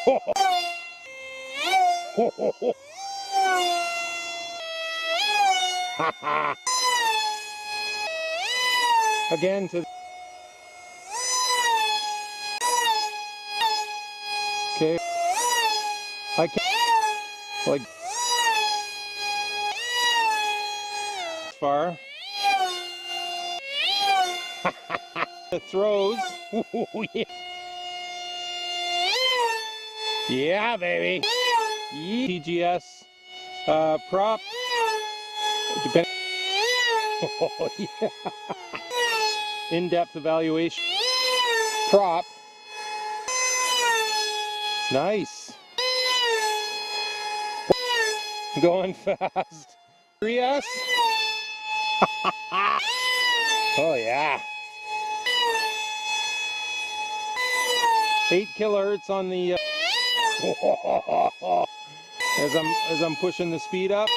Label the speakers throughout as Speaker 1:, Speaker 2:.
Speaker 1: Again to. Okay. I can't. Like. Far. It throws. Yeah. Yeah, baby. TGS prop. Depending. Oh, yeah. In-depth evaluation. Prop. Nice. Going fast. 3S. Oh yeah. 8 kilohertz on the as I'm pushing the speed up.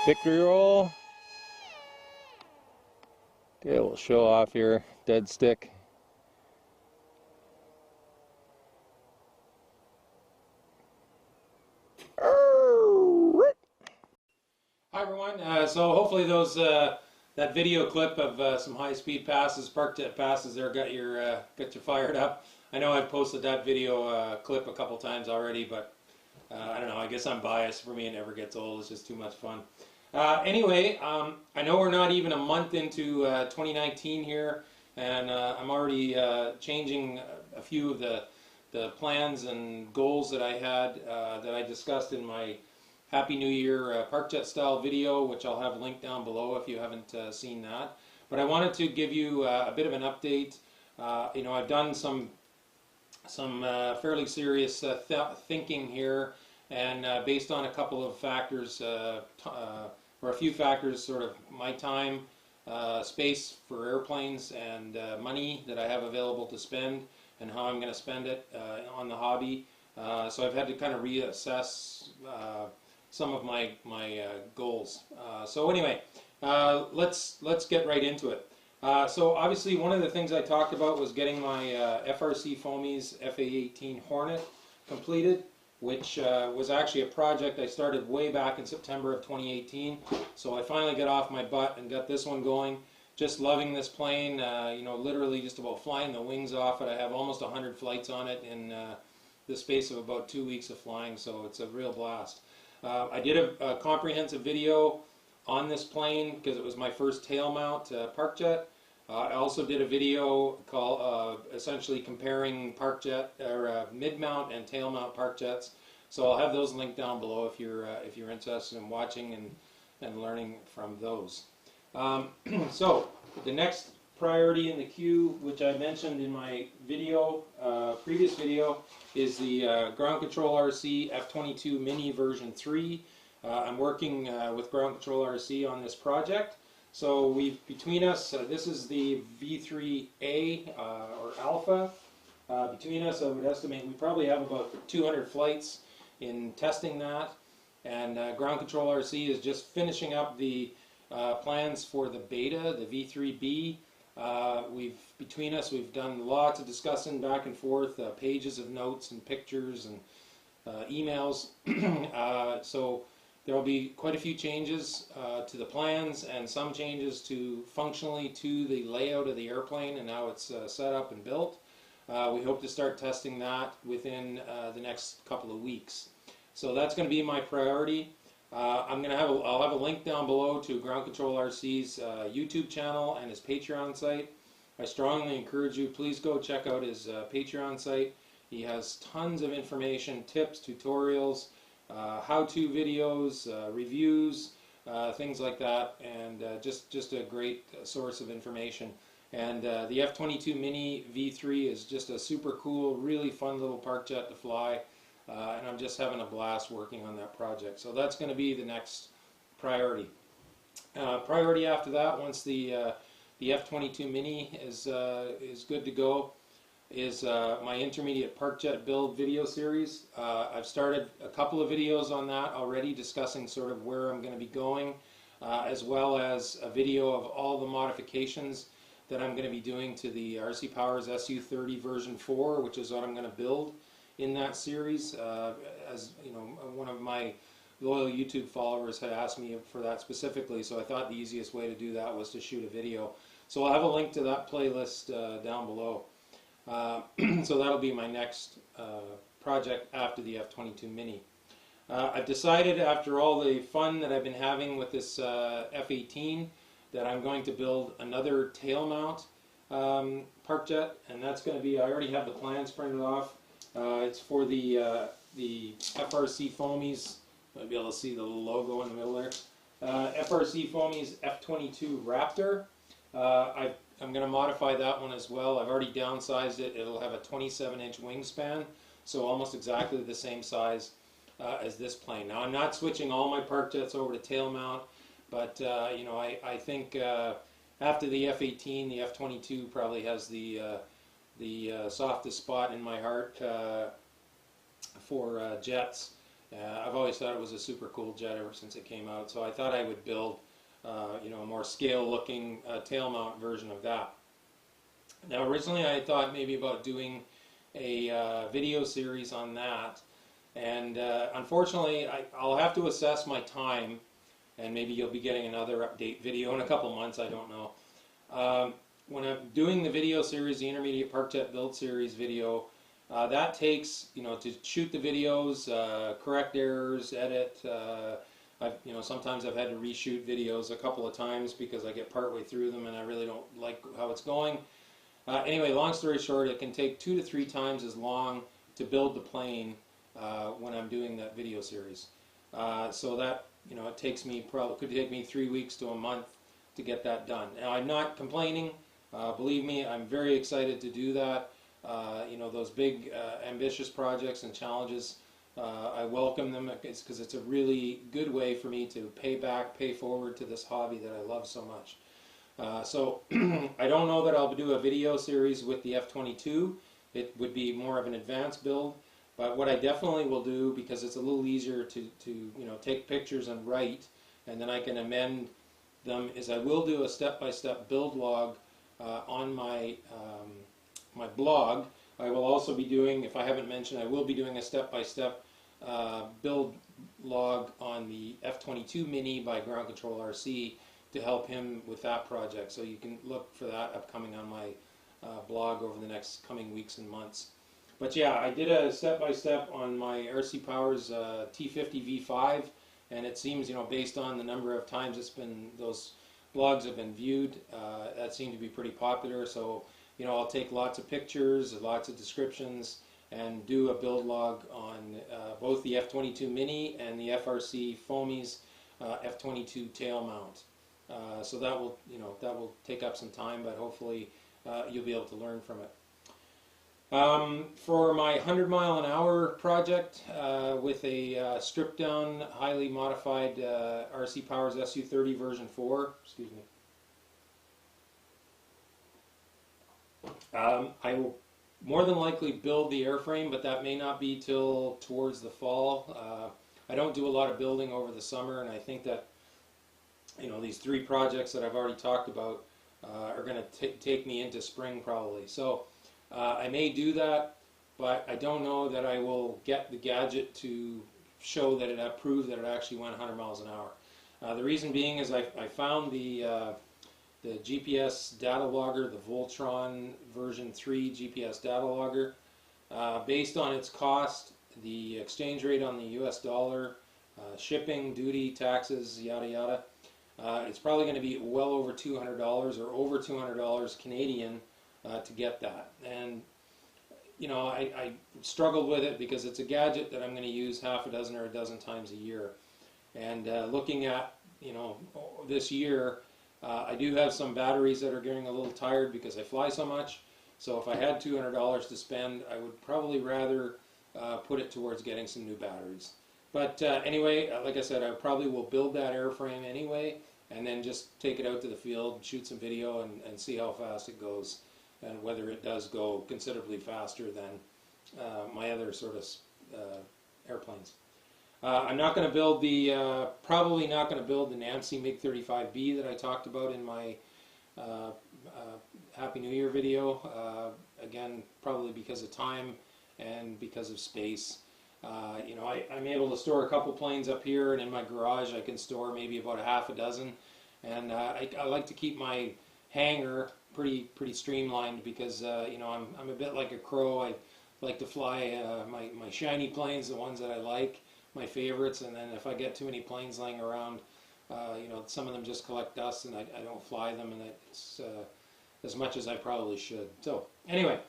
Speaker 1: Victory roll. Okay, we'll show off here. Dead stick. Hi everyone. So hopefully those that video clip of some high-speed passes, park jet passes, there got you fired up. I know I've posted that video clip a couple times already, but I don't know. I guess I'm biased. For me, it never gets old. It's just too much fun. Anyway, I know we're not even a month into 2019 here, and I'm already changing a few of the plans and goals that I had that I discussed in my Happy New Year park jet style video, which I'll have linked down below if you haven't seen that. But I wanted to give you a bit of an update. You know, I've done some fairly serious thinking here, and based on a couple of factors, or a few factors, sort of my time, space for airplanes, and money that I have available to spend, and how I'm going to spend it on the hobby. So I've had to kind of reassess some of my goals. So anyway, let's get right into it. So obviously one of the things I talked about was getting my FRC Foamies FA-18 Hornet completed, which was actually a project I started way back in September of 2018. So I finally got off my butt and got this one going. Just loving this plane, you know, literally just about flying the wings off it. I have almost 100 flights on it in the space of about 2 weeks of flying, so it's a real blast. I did a comprehensive video on this plane because it was my first tail mount park jet. I also did a video called essentially comparing park jet or mid mount and tail mount park jets. So I'll have those linked down below if you're interested in watching and learning from those. So the next priority in the queue, which I mentioned in my video, previous video, is the Ground Control RC F-22 Mini version 3. I'm working with Ground Control RC on this project. So between us, this is the V3A or Alpha. Between us, I would estimate we probably have about 200 flights in testing that. And Ground Control RC is just finishing up the plans for the beta, the V3B. Between us, we've done lots of discussing back and forth, pages of notes and pictures and emails. So there will be quite a few changes to the plans and some changes functionally to the layout of the airplane and how it's set up and built. We hope to start testing that within the next couple of weeks. So that's going to be my priority. I'll have a link down below to Ground Control RC's YouTube channel and his Patreon site. I strongly encourage you, please go check out his Patreon site. He has tons of information, tips, tutorials, how-to videos, reviews, things like that, and just a great source of information. And the F-22 Mini V3 is just a super cool, really fun little park jet to fly. And I'm just having a blast working on that project. So that's going to be the next priority. Priority after that, once the F-22 Mini is good to go, is my intermediate park jet build video series. I've started a couple of videos on that already, discussing sort of where I'm going to be going, as well as a video of all the modifications that I'm going to be doing to the RC Powers SU-30 version 4, which is what I'm going to build in that series. As you know, one of my loyal YouTube followers had asked me for that specifically, so I thought the easiest way to do that was to shoot a video. So I'll have a link to that playlist down below. So that'll be my next project after the F-22 Mini. I've decided, after all the fun that I've been having with this F-18, that I'm going to build another tail mount park jet, and that's going to be, I already have the plans printed off. It's for the FRC Foamies. You'll be able to see the little logo in the middle there. FRC Foamies F-22 Raptor. I'm going to modify that one as well. I've already downsized it. It'll have a 27-inch wingspan, so almost exactly the same size as this plane. Now, I'm not switching all my park jets over to tail mount, but you know, I think after the F-18, the F-22 probably has the softest spot in my heart for jets. I've always thought it was a super cool jet ever since it came out, so I thought I would build you know, a more scale-looking tail mount version of that. Now, originally I thought maybe about doing a video series on that, and unfortunately I'll have to assess my time, and maybe you'll be getting another update video in a couple months, I don't know. When I'm doing the video series, the Intermediate Park Jet Build Series video, that takes, you know, to shoot the videos, correct errors, edit. You know, sometimes I've had to reshoot videos a couple of times because I get partway through them and I really don't like how it's going. Anyway, long story short, it can take 2 to 3 times as long to build the plane when I'm doing that video series. So that, you know, it takes me could take me 3 weeks to a month to get that done. Now, I'm not complaining. Believe me, I'm very excited to do that. You know, those big ambitious projects and challenges, I welcome them because it's a really good way for me to pay forward to this hobby that I love so much. So I don't know that I'll do a video series with the F-22. It would be more of an advanced build, but what I definitely will do, because it's a little easier to you know, take pictures and write, and then I can amend them, is I will do a step-by-step build log on my my blog. I will also be doing, if I haven't mentioned, I will be doing a step-by-step build log on the F-22 Mini by Ground Control RC to help him with that project. So you can look for that upcoming on my blog over the next coming weeks and months. But yeah, I did a step-by-step on my RC Powers T50 V5, and it seems, you know, based on the number of times those blogs have been viewed, that seemed to be pretty popular. So, you know, I'll take lots of pictures, lots of descriptions, and do a build log on both the F-22 Mini and the FRC Foamies F-22 tail mount. So that will, you know, that will take up some time, but hopefully you'll be able to learn from it. For my 100-mile-an-hour project with a stripped-down, highly modified RC Powers SU-30 version 4, excuse me. I will more than likely build the airframe, but that may not be till towards the fall. I don't do a lot of building over the summer, and I think that, you know, these 3 projects that I've already talked about are going to take me into spring probably. So I may do that, but I don't know that I will get the gadget to show that it proved that it actually went 100 miles an hour. The reason being is I found the GPS data logger, the Voltron version 3 GPS data logger. Based on its cost, the exchange rate on the US dollar, shipping, duty, taxes, yada yada, it's probably going to be well over $200 or over $200 Canadian to get that. And you know, I struggled with it because it's a gadget that I'm going to use half a dozen or a dozen times a year. And looking at, you know, this year, I do have some batteries that are getting a little tired because I fly so much. So if I had $200 to spend, I would probably rather put it towards getting some new batteries. But anyway, like I said, I probably will build that airframe anyway, and then just take it out to the field, shoot some video, and see how fast it goes, and whether it does go considerably faster than my other sort of airplanes. I'm not going to build the, probably not going to build the Nancy MiG-35B that I talked about in my Happy New Year video. Again, probably because of time and because of space. You know, I'm able to store a couple planes up here, and in my garage I can store maybe about a half a dozen. And I like to keep my hangar pretty streamlined because you know, I'm a bit like a crow. I like to fly my shiny planes, the ones that I like, my favorites, and then if I get too many planes laying around, you know, some of them just collect dust and I don't fly them, and it's as much as I probably should. So anyway,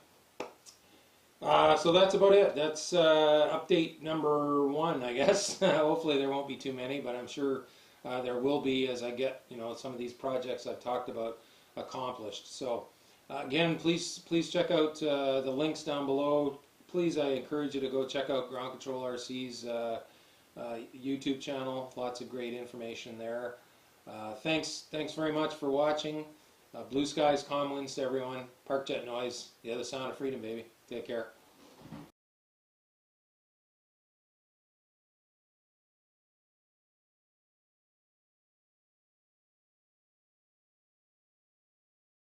Speaker 1: so that's about it. That's update number 1, I guess. Hopefully there won't be too many, but I'm sure there will be as I get, you know, some of these projects I've talked about accomplished. So again, please check out the links down below. Please, I encourage you to go check out Ground Control RC's YouTube channel. Lots of great information there. Thanks very much for watching. Blue skies, calm winds to everyone. Park jet noise, the other sound of freedom, baby. Take care.